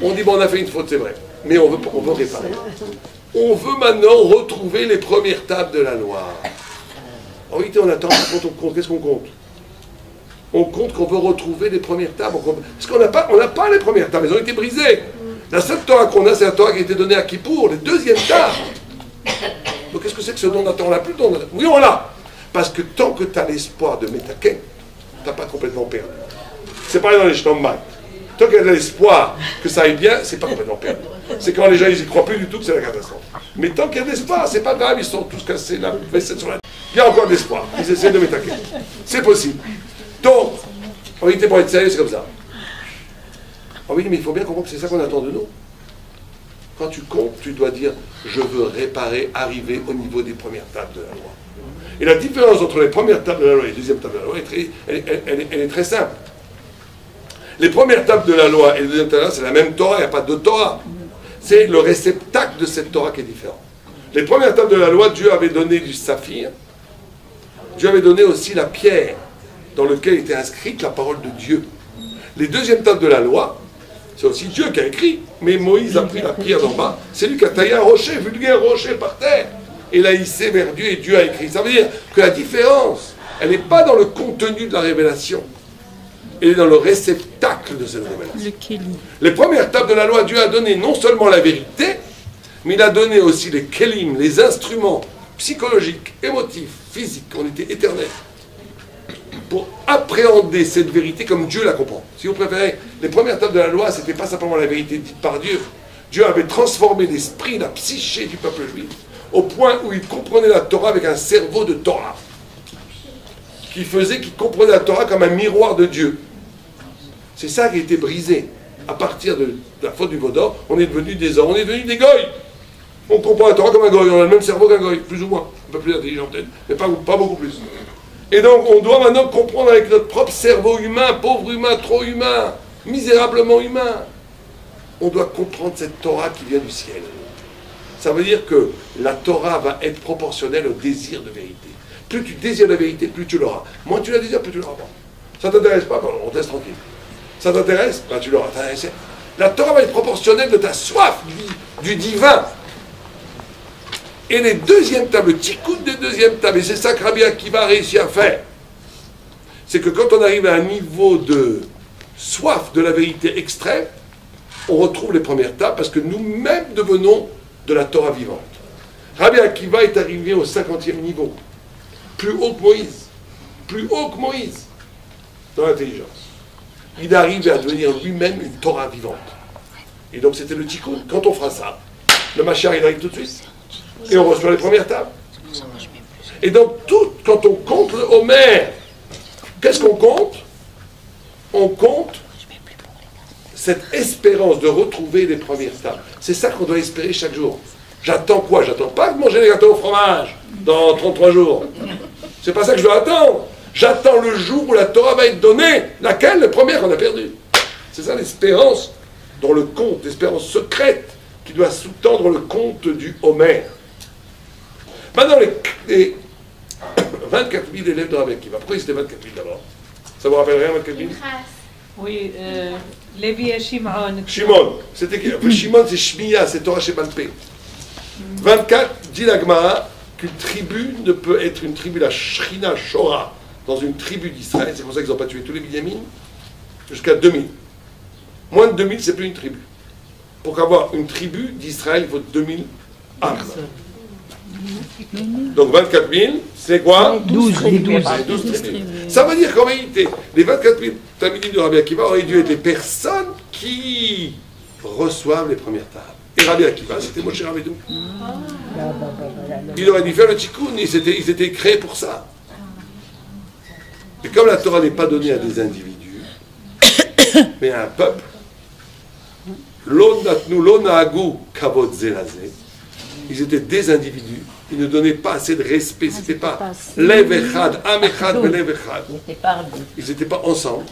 on dit, bon, on a fait une faute, c'est vrai, mais on veut réparer. On veut maintenant retrouver les premières tables de la loi. En réalité, on attend, quand on compte, qu'est-ce qu'on compte? On compte qu'on veut retrouver les premières tables. Parce qu'on n'a pas les premières tables, elles ont été brisées. La seule Torah qu'on a, c'est la Torah qui a été donnée à Kippour, les deuxièmes tables. Donc qu'est-ce que c'est que ce don d'attendre? On l'a plus, le don d'attendre. Oui, on l'a. Parce que tant que tu as l'espoir de Metaken, tu n'as pas complètement perdu. C'est pareil dans les Shlombay. Tant qu'il y a de l'espoir que ça aille bien, c'est pas complètement perdu. C'est quand les gens ils y croient plus du tout que c'est la catastrophe. Mais tant qu'il y a de l'espoir, c'est pas grave, ils sont tous cassés, la vaisselle sur la... Il y a encore de l'espoir, ils essaient de Metaken. C'est possible. Donc, en réalité, pour être sérieux, c'est comme ça. Ah oui, mais il faut bien comprendre que c'est ça qu'on attend de nous. Quand tu comptes, tu dois dire « je veux réparer, arriver au niveau des premières tables de la loi ». Et la différence entre les premières tables de la loi et les deuxièmes tables de la loi, elle est très simple. Les premières tables de la loi et les deuxièmes tables de la loi, c'est la même Torah, il n'y a pas de Torah. C'est le réceptacle de cette Torah qui est différent. Les premières tables de la loi, Dieu avait donné du saphir. Dieu avait donné aussi la pierre dans laquelle était inscrite la parole de Dieu. Les deuxièmes tables de la loi, c'est aussi Dieu qui a écrit, mais Moïse a pris la pierre d'en bas, c'est lui qui a taillé un rocher, vulgaire rocher par terre, et l'a hissé vers Dieu, et Dieu a écrit. Ça veut dire que la différence, elle n'est pas dans le contenu de la révélation, elle est dans le réceptacle de cette révélation. Le Kéli. Les premières tables de la loi, Dieu a donné non seulement la vérité, mais il a donné aussi les kélim, les instruments psychologiques, émotifs, physiques, on était éternels, pour appréhender cette vérité comme Dieu la comprend. Si vous préférez, les premières tables de la loi, ce n'était pas simplement la vérité dite par Dieu. Dieu avait transformé l'esprit, la psyché du peuple juif, au point où il comprenait la Torah avec un cerveau de Torah, qui faisait qu'il comprenait la Torah comme un miroir de Dieu. C'est ça qui a été brisé. À partir de la faute du Vaudor, on est devenu des hommes, on est devenu des goïs. On comprend la Torah comme un goï, on a le même cerveau qu'un goï, plus ou moins, un peu plus intelligent peut-être, mais pas beaucoup plus. Et donc, on doit maintenant comprendre avec notre propre cerveau humain, pauvre humain, trop humain, misérablement humain. On doit comprendre cette Torah qui vient du ciel. Ça veut dire que la Torah va être proportionnelle au désir de vérité. Plus tu désires la vérité, plus tu l'auras. Moins tu la désires, plus tu l'auras pas. Ça ne t'intéresse pas, on te laisse tranquille. Ça t'intéresse, ben tu l'auras. La Torah va être proportionnelle de ta soif du divin. Et les deuxièmes tables, le tikkun des deuxièmes tables, et c'est ça que Rabbi Akiva a réussi à faire, c'est que quand on arrive à un niveau de soif de la vérité extrême, on retrouve les premières tables parce que nous-mêmes devenons de la Torah vivante. Rabbi Akiva est arrivé au 50e niveau, plus haut que Moïse, dans l'intelligence. Il arrive à devenir lui-même une Torah vivante. Et donc c'était le tikkun. Quand on fera ça, le Mashiach il arrive tout de suite. Et on reçoit les premières tables. Et donc quand on compte le Homer, qu'est-ce qu'on compte? On compte cette espérance de retrouver les premières tables. C'est ça qu'on doit espérer chaque jour. J'attends quoi? J'attends pas de manger les gâteaux au fromage dans 33 jours. C'est pas ça que je dois attendre. J'attends le jour où la Torah va être donnée, laquelle? La première qu'on a perdue. C'est ça l'espérance dans le conte, l'espérance secrète qui doit sous-tendre le conte du Homer. Maintenant, les 24 000 élèves de Rabbi Akiva. Pourquoi c'était 24 000 d'abord? Ça vous rappelle rien, 24 000? Oui, Lévi et Shimon. Shimon. C'était qui? Shimon, c'est Shmiya, c'est Torah Shebalpé. 24, dit la Gemara, qu'une tribu ne peut être une tribu, la Shrina Shora, dans une tribu d'Israël. C'est pour ça qu'ils n'ont pas tué tous les Binyamin, jusqu'à 2000. Moins de 2000, c'est plus une tribu. Pour avoir une tribu d'Israël, il faut 2000 âmes. Donc 24 000, c'est quoi? 12 tribus. C'est 12 tribus. Ça veut dire qu'en réalité, les 24 000 Talmidim de Rabbi Akiva auraient dû être des personnes qui reçoivent les premières tables. Et Rabbi Akiva, c'était Moshe Rabbeinu. Il aurait dû faire le tikkun, ils étaient créés pour ça. Et comme la Torah n'est pas donnée à des individus, mais à un peuple, ils étaient des individus, ils ne donnaient pas assez de respect, c'était pas lev echad, am echad, lev echad. Ils n'étaient pas ensemble,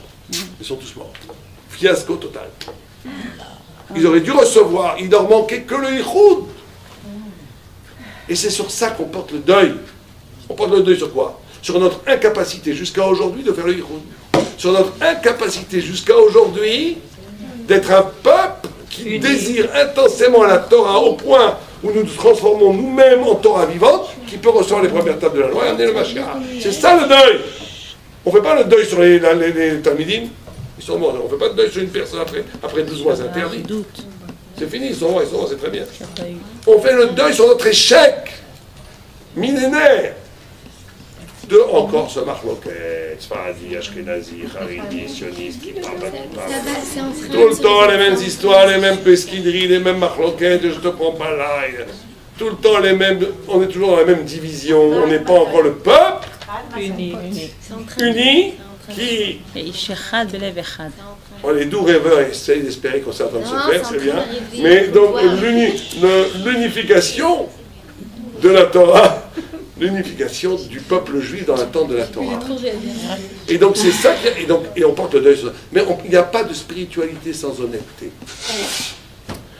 ils sont tous morts. Fiasco total. Ils auraient dû recevoir, il leur manquait que le yichud. Et c'est sur ça qu'on porte le deuil. On porte le deuil sur quoi? Sur notre incapacité jusqu'à aujourd'hui de faire le yichud. Sur notre incapacité jusqu'à aujourd'hui d'être un peuple qui désire intensément la Torah au point où nous nous transformons nous-mêmes en Torah vivante, qui peut recevoir les premières tables de la loi et amener le Mashiach. C'est ça le deuil. On ne fait pas le deuil sur les Talmidim. Ils sont morts. On ne fait pas de deuil sur une personne après 12 mois, c'est interdit. C'est fini, ils sont morts, c'est très bien. On fait le deuil sur notre échec millénaire de encore ce marloquet, Sfaradi, Ashkenazi, Haridi, sioniste, qui parle. Tout le temps les mêmes histoires, les mêmes pesquideries, les mêmes marloquettes, je te prends pas là. Tout le temps les mêmes, on est toujours dans la même division, on n'est pas encore le peuple uni qui... Les doux rêveurs essayent d'espérer qu'on s'est en train de se faire, c'est bien. Mais donc l'unification de la Torah, l'unification du peuple juif dans l'attente de la Torah. Et donc c'est ça, et on porte le deuil sur ça. Mais il n'y a pas de spiritualité sans honnêteté.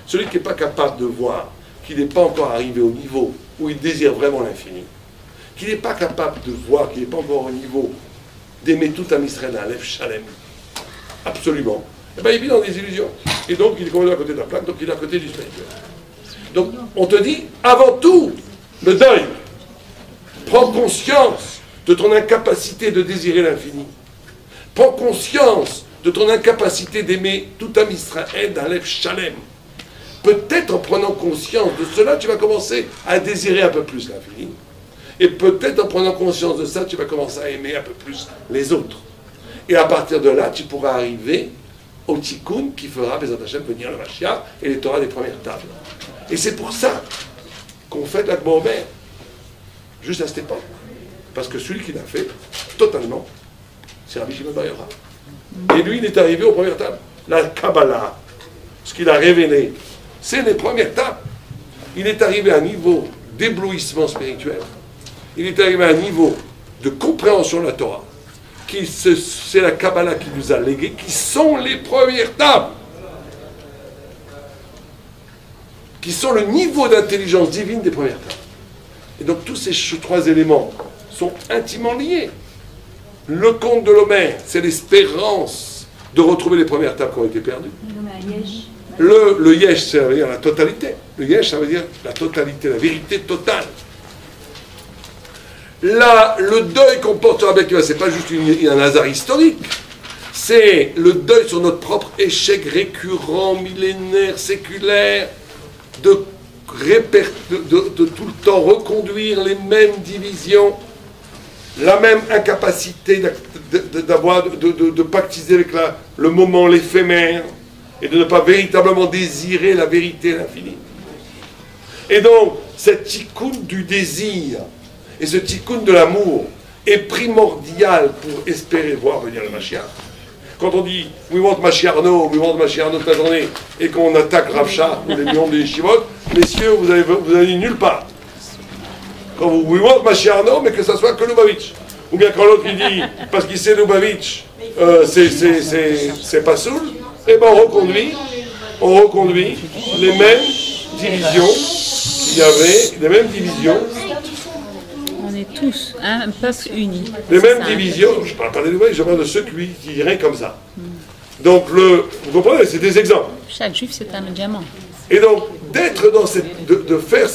Celui qui n'est pas capable de voir qu'il n'est pas encore arrivé au niveau où il désire vraiment l'infini, qu'il n'est pas capable de voir qu'il n'est pas encore au niveau d'aimer tout un Israël, un Lev Shalem, absolument, eh bien, il vit dans des illusions. Et donc il est complètement à côté de la plaque, donc il est à côté du spirituel. Donc on te dit, avant tout, le deuil. Prends conscience de ton incapacité de désirer l'infini. Prends conscience de ton incapacité d'aimer tout un Israël d'un Lev Shalem. Peut-être en prenant conscience de cela, tu vas commencer à désirer un peu plus l'infini. Et peut-être en prenant conscience de ça, tu vas commencer à aimer un peu plus les autres. Et à partir de là, tu pourras arriver au tikkun qui fera, Bezat Hashem, venir le Mashiach et les Torahs des premières tables. Et c'est pour ça qu'on fait l'Ag Ba'omer, juste à cette époque. Parce que celui qui l'a fait, totalement, c'est Rabbi Shimon Bar Yochai. Et lui, il est arrivé aux premières tables. La Kabbalah, ce qu'il a révélé, c'est les premières tables. Il est arrivé à un niveau d'éblouissement spirituel. Il est arrivé à un niveau de compréhension de la Torah. C'est la Kabbalah qui nous a légué, qui sont les premières tables. Qui sont le niveau d'intelligence divine des premières tables. Et donc tous ces trois éléments sont intimement liés. Le conte de l'Homer, c'est l'espérance de retrouver les premières tables qui ont été perdues. Le yesh, ça veut dire la totalité. Le yesh, ça veut dire la totalité, la vérité totale. Là, le deuil qu'on porte sur Rabbi Akiva, ce n'est pas juste un hasard historique. c'est le deuil sur notre propre échec récurrent, millénaire, séculaire, de tout le temps reconduire les mêmes divisions, la même incapacité de pactiser avec le moment, l'éphémère, et de ne pas véritablement désirer la vérité, l'infini. Et donc, cette tikkun du désir et ce tikkun de l'amour est primordial pour espérer voir venir le Mashiach. Quand on dit « We want Mashiach-no » toute la journée, et qu'on attaque Rav Shach ou les millions de yeshivot, messieurs, vous allez nulle part. Quand vous « We want Mashiach-no », mais que ça soit que Lubavitch. Ou bien quand l'autre il dit « Parce qu'il sait Lubavitch, c'est pas soul », eh bien on reconduit les mêmes divisions qu'il y avait, les mêmes divisions. On est tous un peuple uni. Les mêmes divisions, je ne parle pas des nouvelles, je parle de ceux qui iraient comme ça. Donc, vous comprenez, c'est des exemples. Chaque juif, c'est un diamant. Et donc, d'être dans cette. de faire.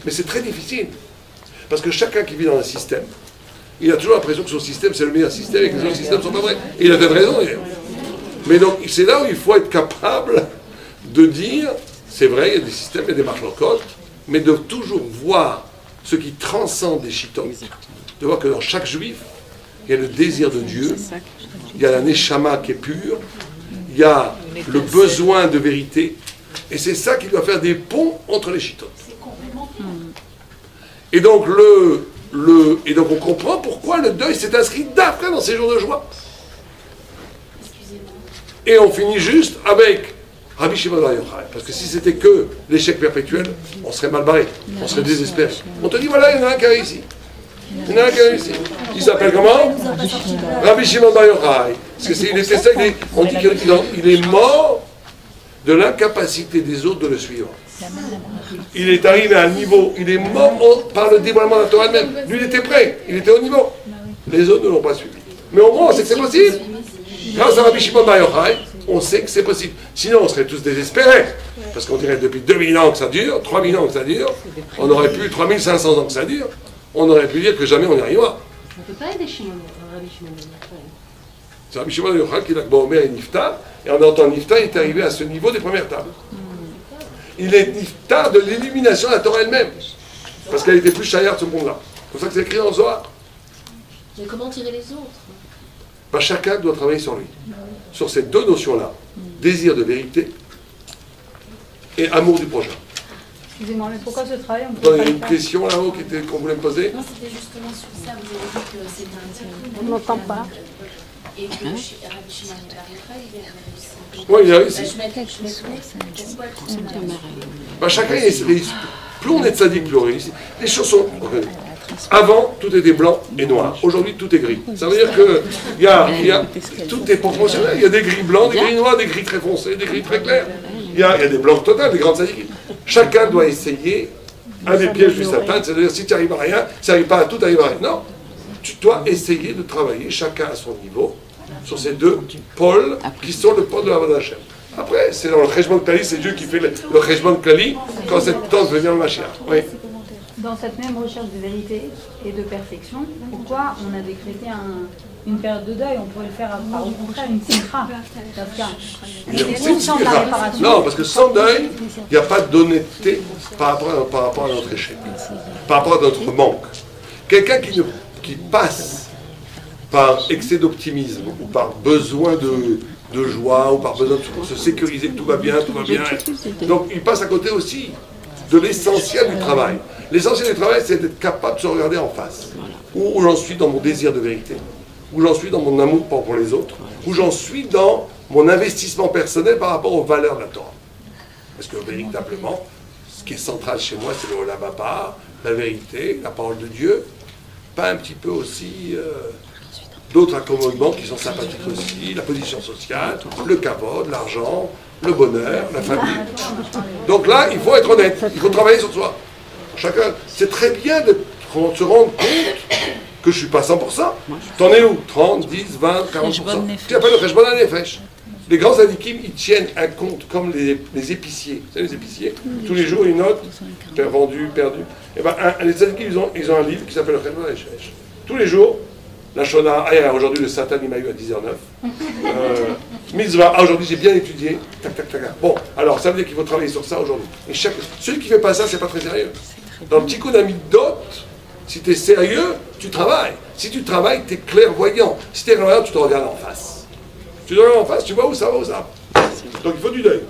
Mais c'est très difficile. Parce que chacun qui vit dans un système, il a toujours l'impression que son système, c'est le meilleur système et que les autres systèmes ne sont pas vrais. Et il a peut-être raison, d'ailleurs. Mais donc, c'est là où il faut être capable de dire c'est vrai, il y a des systèmes, il y a des marches en côte, mais de toujours voir ce qui transcende les chiites, de voir que dans chaque juif, il y a le désir de Dieu, il y a la neshama qui est pure, il y a le besoin de vérité, et c'est ça qui doit faire des ponts entre les chiites. Et donc, et donc on comprend pourquoi le deuil s'est inscrit d'après dans ces jours de joie. Et on finit juste avec Rabbi Shimon Bar Yochai, parce que si c'était que l'échec perpétuel, on serait mal barré, on serait désespéré. On te dit voilà, il y en a un qui a réussi. Il y en a un qui a réussi. Il s'appelle comment? Rabbi Shimon Bar Yochai. Parce qu'il était ça, on dit qu'il est mort de l'incapacité des autres de le suivre. Il est arrivé à un niveau, il est mort par le dévoilement de la Torah elle-même. Lui, il était prêt, il était au niveau. Les autres ne l'ont pas suivi. Mais au moins, on sait que c'est possible. Grâce à Rabbi Shimon Bar Yochai, on sait que c'est possible. Sinon, on serait tous désespérés. Parce qu'on dirait depuis 2000 ans que ça dure, 3000 ans que ça dure, on aurait pu, 3500 ans que ça dure, on aurait pu dire que jamais on y arrivera. On ne peut pas aider Rabbi Shimon. C'est Rabbi Shimon Yochai qui l'a Omer et Niftar, et en entendant Niftar, il est arrivé à ce niveau des premières tables. Il est Niftar de l'élimination de la Torah elle-même. Parce qu'elle était plus chaillard de ce monde-là. C'est pour ça que c'est écrit dans le Zohar. Mais comment tirer les autres? Ben, chacun doit travailler sur lui. Sur ces deux notions-là. Désir de vérité et amour du prochain. Excusez-moi, mais pourquoi ce travail on Il y a une question là-haut qu'on voulait me poser. Non, c'était justement sur ça. Vous avez dit que c'était un tikkun. On n'entend pas. Et que Rabbi Shimon Bar Yochai, il a réussi. Oui, il a réussi. Ben, chacun réussit. Plus on est de sadique, plus on réussit. Les choses sont. Avant, tout était blanc et noir. Aujourd'hui, tout est gris. Ça veut dire que tout est proportionnel. Il y a des gris blancs, des gris noirs, des gris très foncés, des gris très clairs. Il y a des blancs totaux, des grandes sadiques. Chacun doit essayer un des pièges du Satan, c'est-à-dire si tu n'arrives à rien, si tu n'arrives pas à tout, tu n'arrives à rien. Non, tu dois essayer de travailler chacun à son niveau sur ces deux pôles qui sont le pôle de la Avodat Hashem. Après, c'est dans le Cheshbon Kali, c'est Dieu qui fait le Cheshbon Kali quand c'est le temps de venir le Mashiach. Oui. Dans cette même recherche de vérité et de perfection, pourquoi on a décrété une période de deuil? On pourrait le faire par au contraire une simcha. Non, parce que sans deuil, il n'y a pas d'honnêteté par rapport à notre échec, par rapport à notre manque. Quelqu'un qui passe par excès d'optimisme ou par besoin de joie ou par besoin de se sécuriser que tout va bien, donc il passe à côté aussi de l'essentiel du travail. L'essentiel du travail, c'est d'être capable de se regarder en face. Où j'en suis dans mon désir de vérité, où j'en suis dans mon amour pour les autres, où j'en suis dans mon investissement personnel par rapport aux valeurs de la Torah. Parce que véritablement, ce qui est central chez moi, c'est le Olam Haba, la vérité, la parole de Dieu, pas un petit peu aussi d'autres accommodements qui sont sympathiques aussi, la position sociale, le kavod, l'argent, le bonheur, la famille. Donc là, il faut être honnête, il faut travailler sur soi. Chacun, c'est très bien de se rendre compte que je ne suis pas 100%. T'en es où? 30, 10, 20, 40%. Ce qu'on appelle le Cheshbon HaNefesh. Les grands sadikim, ils tiennent un compte comme les épiciers. Vous savez, les épiciers, tous les jours, ils notent, vendu, perdu. Et ben, les sadikim, ils ont un livre qui s'appelle le Cheshbon HaNefesh. Tous les jours, La Shona, aujourd'hui le Satan il m'a eu à 10h09. Mitzvah, aujourd'hui j'ai bien étudié. Tac, tac, tac. Bon, alors ça veut dire qu'il faut travailler sur ça aujourd'hui. Et celui qui ne fait pas ça, c'est pas très sérieux. Dans le Tikkun Amidot, si tu es sérieux, tu travailles. Si tu travailles, tu es clairvoyant. Si tu es clairvoyant, tu te regardes en face. Tu te regardes en face, tu vois où ça va, où ça va. Donc il faut du deuil.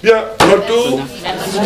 Bien, Molto. Merci.